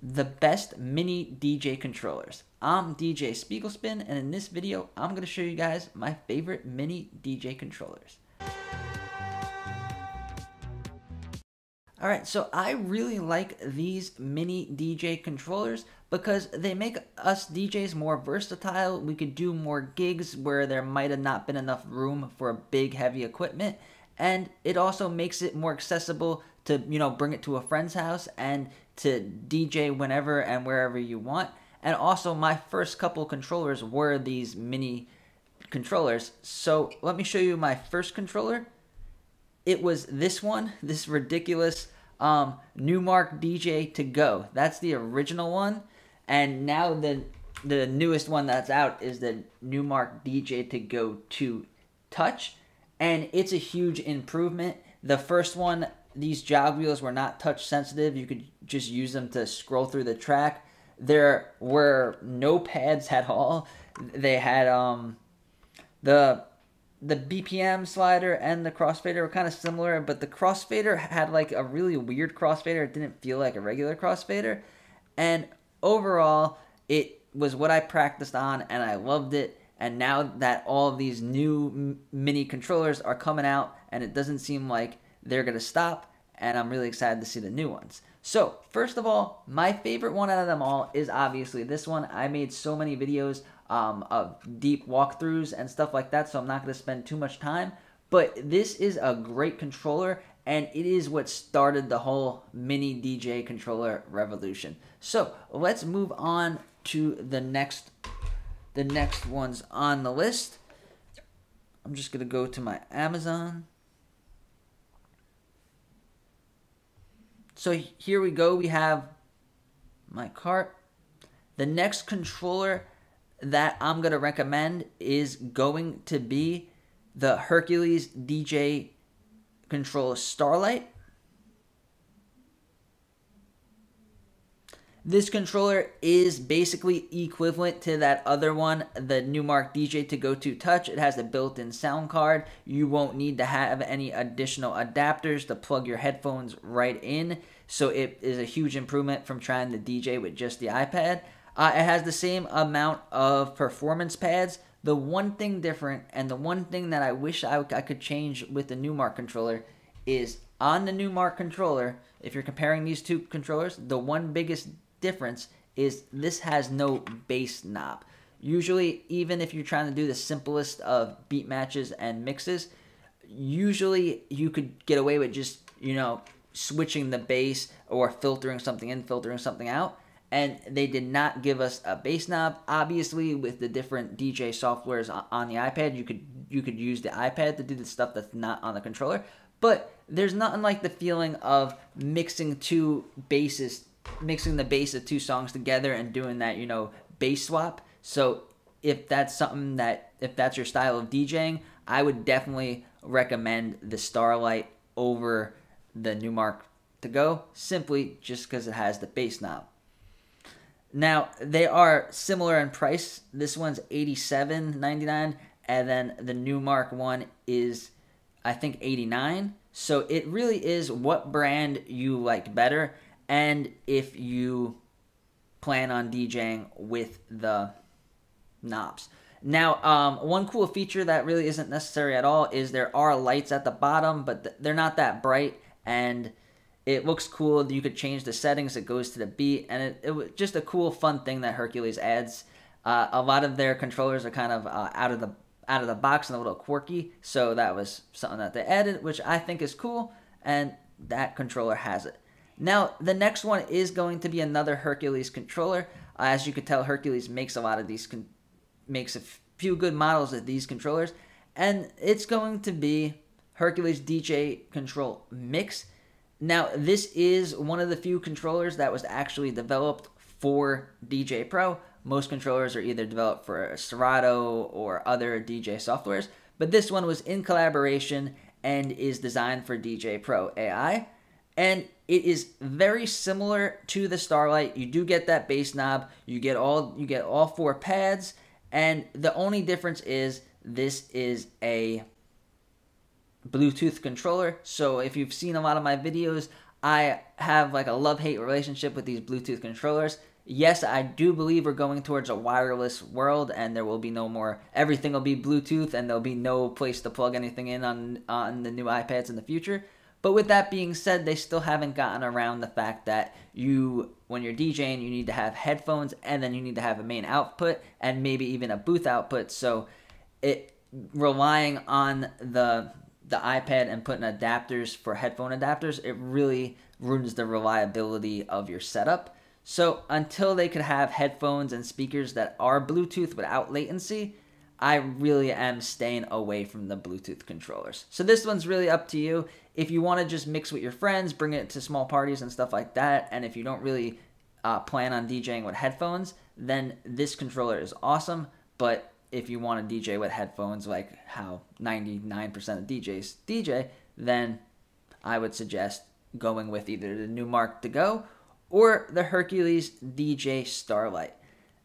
the best mini DJ controllers. I'm DJ Spiegel Spin, and in this video, I'm going to show you guys my favorite mini DJ controllers. Alright, so I really like these mini DJ controllers because they make us DJs more versatile. We could do more gigs where there might have not been enough room for big, heavy equipment. And it also makes it more accessible to, bring it to a friend's house and to DJ whenever and wherever you want. And also, my first couple controllers were these mini controllers. So let me show you my first controller. It was this one, this ridiculous Newmark DJ-to-go. That's the original one. And now the newest one that's out is the Newmark DJ-to-go 2 Touch. And it's a huge improvement. The first one, these jog wheels were not touch sensitive. You could just use them to scroll through the track. There were no pads at all. They had the BPM slider and the crossfader were kind of similar, but the crossfader had like a really weird crossfader. It didn't feel like a regular crossfader. And overall, it was what I practiced on, and I loved it. And now that all of these new mini controllers are coming out, and it doesn't seem like they're going to stop, and I'm really excited to see the new ones. So, first of all, my favorite one out of them all is obviously this one. I made so many videos of deep walkthroughs and stuff like that, so I'm not going to spend too much time. But this is a great controller, and it is what started the whole mini DJ controller revolution. So, let's move on to the next ones on the list. I'm just going to go to my Amazon. So here we go. We have my cart. The next controller that I'm going to recommend is going to be the Hercules DJ Control Starlight. This controller is basically equivalent to that other one, the Newmark DJ-to-go 2 Touch. It has a built-in sound card. You won't need to have any additional adapters to plug your headphones right in. So it is a huge improvement from trying to DJ with just the iPad. It has the same amount of performance pads. The one thing different, and the one thing that I wish I could change with the Newmark controller, is on the Newmark controller, if you're comparing these two controllers, the one biggest difference is this has no bass knob. Usually, even if you're trying to do the simplest of beat matches and mixes, usually you could get away with just, switching the bass or filtering something in, filtering something out. And they did not give us a bass knob. Obviously, with the different DJ softwares on the iPad, you could use the iPad to do the stuff that's not on the controller. But there's nothing like the feeling of mixing the bass of two songs together and doing that, bass swap. So if that's your style of DJing, I would definitely recommend the Starlight over the Newmark to go, simply just because it has the bass knob. Now, they are similar in price. This one's $87.99, and then the Newmark one is, I think, $89. So it really is what brand you like better, and if you plan on DJing with the knobs. Now, one cool feature that really isn't necessary at all is there are lights at the bottom, but they're not that bright, and it looks cool. You could change the settings. It goes to the beat, and it was just a cool, fun thing that Hercules adds. A lot of their controllers are kind of out of the box and a little quirky, so that was something that they added, which I think is cool, and that controller has it. Now, the next one is going to be another Hercules controller. As you could tell, Hercules makes a lot of these, makes a few good models of these controllers, and it's going to be Hercules DJ Control Mix. Now, this is one of the few controllers that was actually developed for DJ Pro. Most controllers are either developed for Serato or other DJ softwares, but this one was in collaboration and is designed for DJ Pro AI. And it is very similar to the Starlight. You do get that bass knob. You get all four pads, and the only difference is this is a Bluetooth controller. So if you've seen a lot of my videos, I have like a love-hate relationship with these Bluetooth controllers. Yes, I do believe we're going towards a wireless world, and there will be no more. Everything will be Bluetooth, and there'll be no place to plug anything in on the new iPads in the future. But with that being said, they still haven't gotten around the fact that when you're DJing, you need to have headphones, and then you need to have a main output, and maybe even a booth output. So, relying on the iPad and putting adapters for headphone adapters, it really ruins the reliability of your setup. So until they could have headphones and speakers that are Bluetooth without latency, I really am staying away from the Bluetooth controllers. So this one's really up to you. If you want to just mix with your friends, bring it to small parties and stuff like that, and if you don't really plan on DJing with headphones, then this controller is awesome. But if you want to DJ with headphones like how 99% of DJs DJ, then I would suggest going with either the Numark to Go or the Hercules DJ Starlight.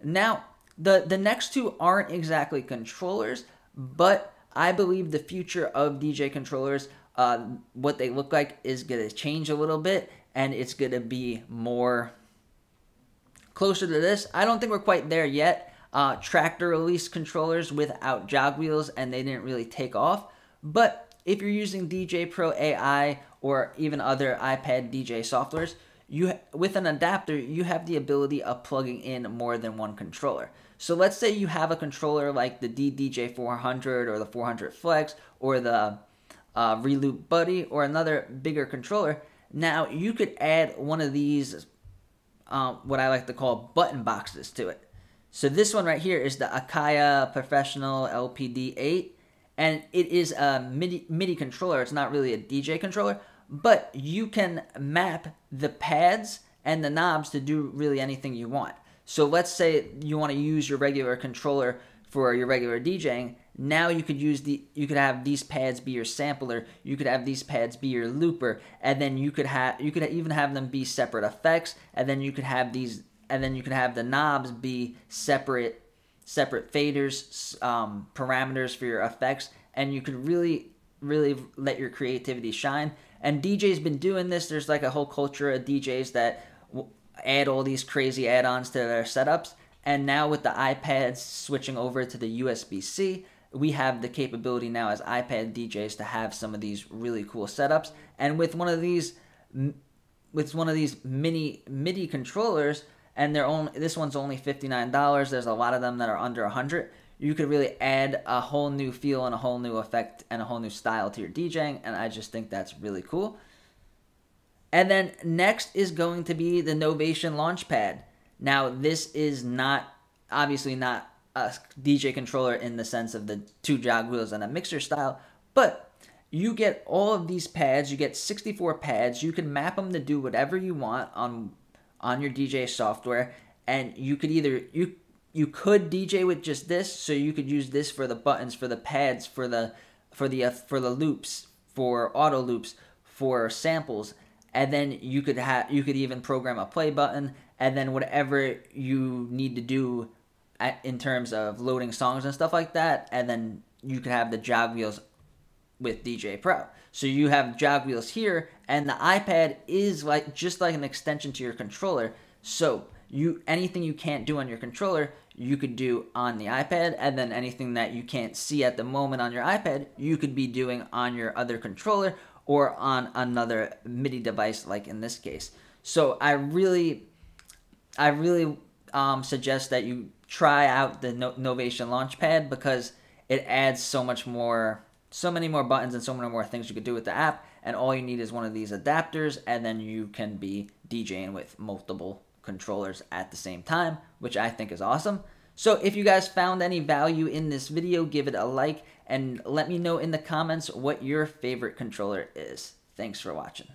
Now, the next two aren't exactly controllers, but I believe the future of DJ controllers, what they look like, is going to change a little bit, and it's going to be more closer to this. I don't think we're quite there yet. Tractor released controllers without jog wheels, and they didn't really take off. But if you're using DJ Pro AI or even other iPad DJ softwares, with an adapter, you have the ability of plugging in more than one controller. So let's say you have a controller like the DDJ 400 or the 400 Flex or the Reloop Buddy or another bigger controller. Now you could add one of these, what I like to call button boxes to it. So this one right here is the Akaya Professional LPD8, and it is a MIDI controller. It's not really a DJ controller, but you can map the pads and the knobs to do really anything you want. So let's say you want to use your regular controller for your regular DJing. Now you could have these pads be your sampler, you could have these pads be your looper, and then you could even have them be separate effects, and then you could have the knobs be separate faders, parameters for your effects, and you could really let your creativity shine. And DJ's been doing this. There's like a whole culture of DJs that add all these crazy add-ons to their setups. And now with the iPads switching over to the USB-C, we have the capability now as iPad DJs to have some of these really cool setups. And with one of these mini MIDI controllers, and this one's only $59. There's a lot of them that are under $100. You could really add a whole new feel and a whole new effect and a whole new style to your DJing, and I just think that's really cool. And then next is going to be the Novation Launchpad. Now, this is obviously not a DJ controller in the sense of the two jog wheels and a mixer style, but you get all of these pads. You get 64 pads. You can map them to do whatever you want on your DJ software, and you could you could DJ with just this, so you could use this for the buttons, for the pads, for the loops, for auto loops, for samples, and then you could even program a play button, and then whatever you need to do in terms of loading songs and stuff like that, and then you could have the jog wheels with DJ Pro. So you have jog wheels here, and the iPad is just like an extension to your controller. So anything you can't do on your controller, you could do on the iPad, and then anything that you can't see at the moment on your iPad, you could be doing on your other controller or on another MIDI device, like in this case. So I really suggest that you try out the Novation Launchpad, because it adds so many more buttons and so many more things you could do with the app, and all you need is one of these adapters, and then you can be DJing with multiple controllers at the same time, which I think is awesome. So if you guys found any value in this video, give it a like, and let me know in the comments what your favorite controller is. Thanks for watching.